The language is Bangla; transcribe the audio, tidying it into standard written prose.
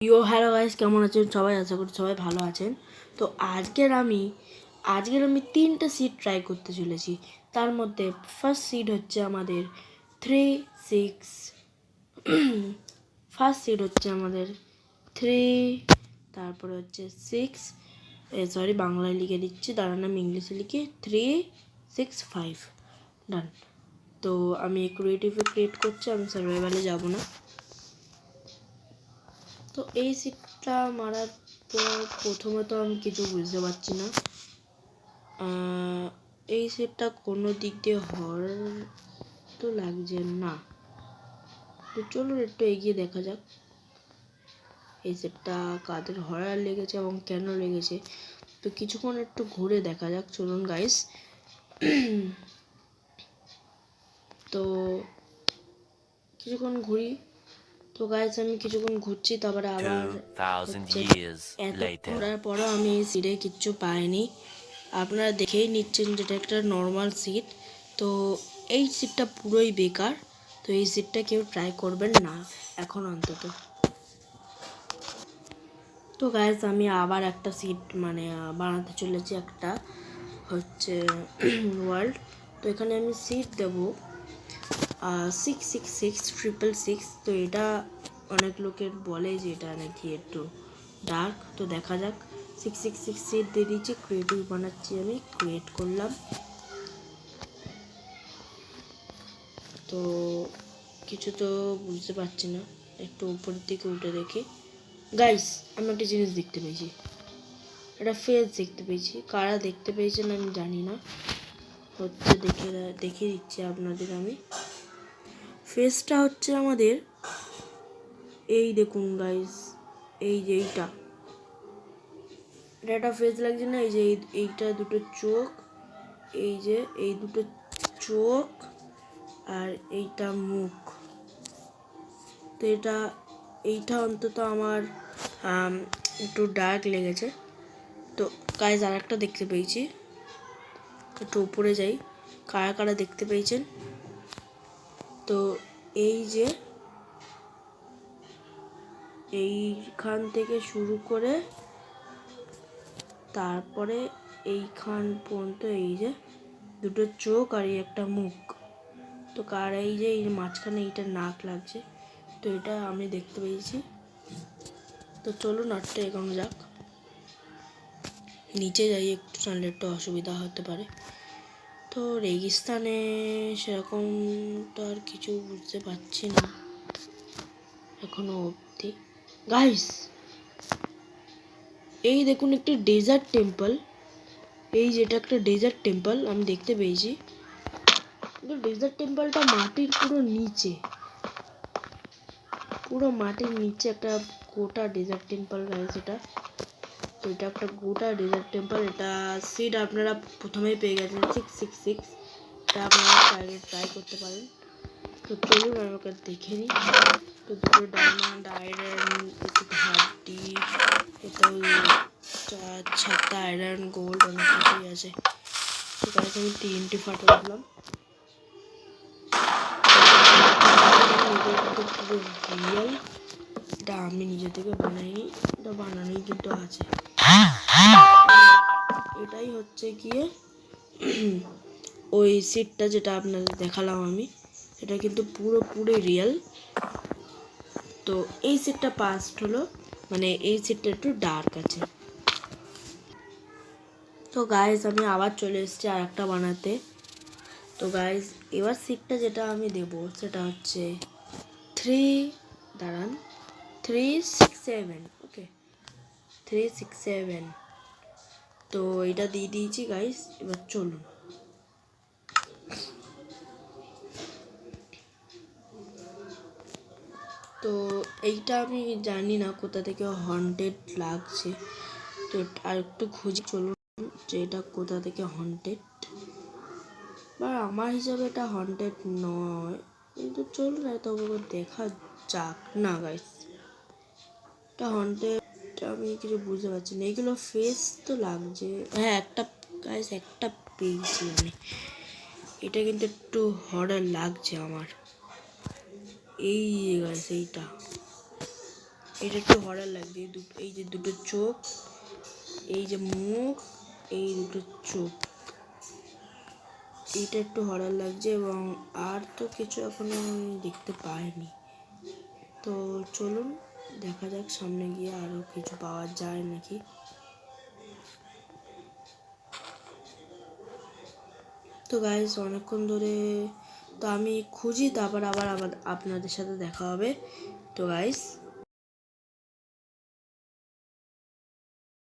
হ্যালো গাইস, কেমন আছেন সবাই? আশা করি সবাই ভালো আছেন। তো আজকের আমি 3টা সিট ট্রাই করতে চলেছি। তার মধ্যে ফার্স্ট সিট হচ্ছে আমাদের 3 6 ফার্স্ট সিট হচ্ছে আমাদের 3, তারপরে হচ্ছে 6, সরি বাংলায় লিখে দিচ্ছি, দাঁড়ান আমি ইংলিশে লিখি 3 6 5 ডান। তো আমি ক্রিয়েটিভে ক্রিয়েট করছি, আমি সার্ভাইভালে যাব না। তো এই সিটটা মারার পর প্রথমে তো আমি কিছু বুঝতে পারছি না। এই সিটটা কোনো দিক দিয়ে হরর তো লাগছে না। তো চলুন একটু এগিয়ে দেখা যাক এই সিটটা কাদের হরর লেগেছে এবং কেন লেগেছে। তো কিছুক্ষণ একটু ঘুরে দেখা যাক, চলুন গাইস। তো কিছুক্ষণ ঘুরি। তো গাইস আমি কিছুক্ষণ ঘুরছি, তারপরে আবার এত ঘোরার পরেও আমি এই সিটে কিচ্ছু পাইনি। আপনারা দেখেই নিচ্ছেন যেটা একটা নর্মাল সিট। তো এই সিটটা পুরোই বেকার। তো এই সিটটা কেউ ট্রাই করবেন না এখন অন্তত। তো গাইস আমি আবার একটা সিট বানাতে চলেছি, একটা হচ্ছে ওয়ার্ল্ড। তো এখানে আমি সিট দেবো 666 তো এটা অনেক লোকের বলে যে এটা নাকি একটু ডার্ক। তো দেখা যাক, 666 সিট দিয়ে দিচ্ছি। ক্রিয়েটিভ বানাচ্ছি, আমি ক্রিয়েট করলাম। তো কিছু তো বুঝতে পারছি না, একটু উপরের দিকে উঠে দেখি। গাইস আমি একটা জিনিস দেখতে পেয়েছি, একটা ফেস দেখতে পেয়েছি। কারা দেখতে পেয়েছেন আমি জানি না, হচ্ছে দেখিয়ে দিচ্ছি আপনাদের আমি। ফেসটা হচ্ছে আমাদের, এই দেখুন গাইস, এই যে এইটা একটা ফেস লাগছে না? এই যে এইটা দুটো চোখ, এই যে এই দুটো চোখ আর এইটা মুখ। তো এইটা অন্তত আমার একটু ডার্ক লেগেছে। তো গাইস আর একটা দেখতে পেয়েছি, একটু উপরে যাই, কারা কারা দেখতে পেয়েছেন। তো এই যে এইখান থেকে শুরু করে তারপরে এইখান পর্যন্ত এই যে দুটো চোখ আর এই একটা মুখ। তো কার এই যে এই মাঝখানে এইটা নাক লাগছে, তো এটা আমি দেখতে পেয়েছি। তো চলুন আটটা এগোনো যাক, নিচে যাই একটু, জানলে একটু অসুবিধা হতে পারে। তো রেগিস্তানে সেরকম তো আর কিছু বুঝতে পারছি না এখনো অবধি। গাইস এই দেখুন একটি ডেজার্ট টেম্পল, এই যেটা একটা ডেজার্ট টেম্পল আমি দেখতে পেয়েছি। কিন্তু ডেজার্ট টেম্পলটা মাটির পুরো মাটির নিচে একটা গোটা ডেজার্ট টেম্পল গাইস এটা। তো এটা একটা গোটা ডেজার্ট টেম্পল। এটা সিট আপনারা প্রথমেই পেয়ে গেছেন 666, এটা আপনারা ট্রাই করতে পারেন। তো চলুন আমাকে দেখে নিই। তো দুটো ডায়মন্ড, আয়রন, একটু হাড্ডি, এটাও 7টা আয়রন, গোল্ড, অনেক কিছুই আছে। তো গাইস আমি 3টে ফাটা দিলাম। পুরো রিয়েল, এটা আমি নিজে থেকে বানাইনি, এটা বানানোই কিন্তু আছে। এটাই হচ্ছে গিয়ে ওই সিটটা যেটা আপনাদের দেখালাম আমি, এটা কিন্তু পুরোপুরি রিয়েল। তো এই সিটটা পাস্ট হলো, এই সিটটা একটু ডার্ক আছে। তো গাইজ আমি আবার চলে এসেছি আর একটা বানাতে। তো গাইজ এবার সিটটা যেটা আমি দেব সেটা হচ্ছে 367, ওকে 367। তো এটা দিয়ে দিয়েছি গাইজ, এবার চলুন। তো এইটা আমি জানি না কোথা থেকে হন্টেড লাগছে, তো আর একটু খুঁজি, চলুন যে এটা কোথা থেকে হন্টেড। বা আমার হিসাবে এটা হন্টেড নয়, কিন্তু চলুন তবু দেখা যাক। না গাইস এটা হন্টেড, আমি কিছু বুঝতে পারছি না। এইগুলো ফেস তো লাগছে, হ্যাঁ একটা গাইস একটা পেয়েছি আমি, এটা কিন্তু একটু হরর লাগছে আমার। এই গাইস এইটা এটা একটু হরর লাগছে, এই যে দুটো চোখ, এই যে মুখ, এই দুটো চোখ, এইটা একটু হরর লাগছে। এবং আর তো কিছু এখনো আমি দেখতে পাইনি। তো চলুন দেখা যাক সামনে গিয়ে আরো কিছু পাওয়া যায় নাকি। তো গাইস অনেকক্ষণ ধরে তো আমি খুঁজি, তারপর আবার আপনাদের সাথে দেখা হবে। তো গাইস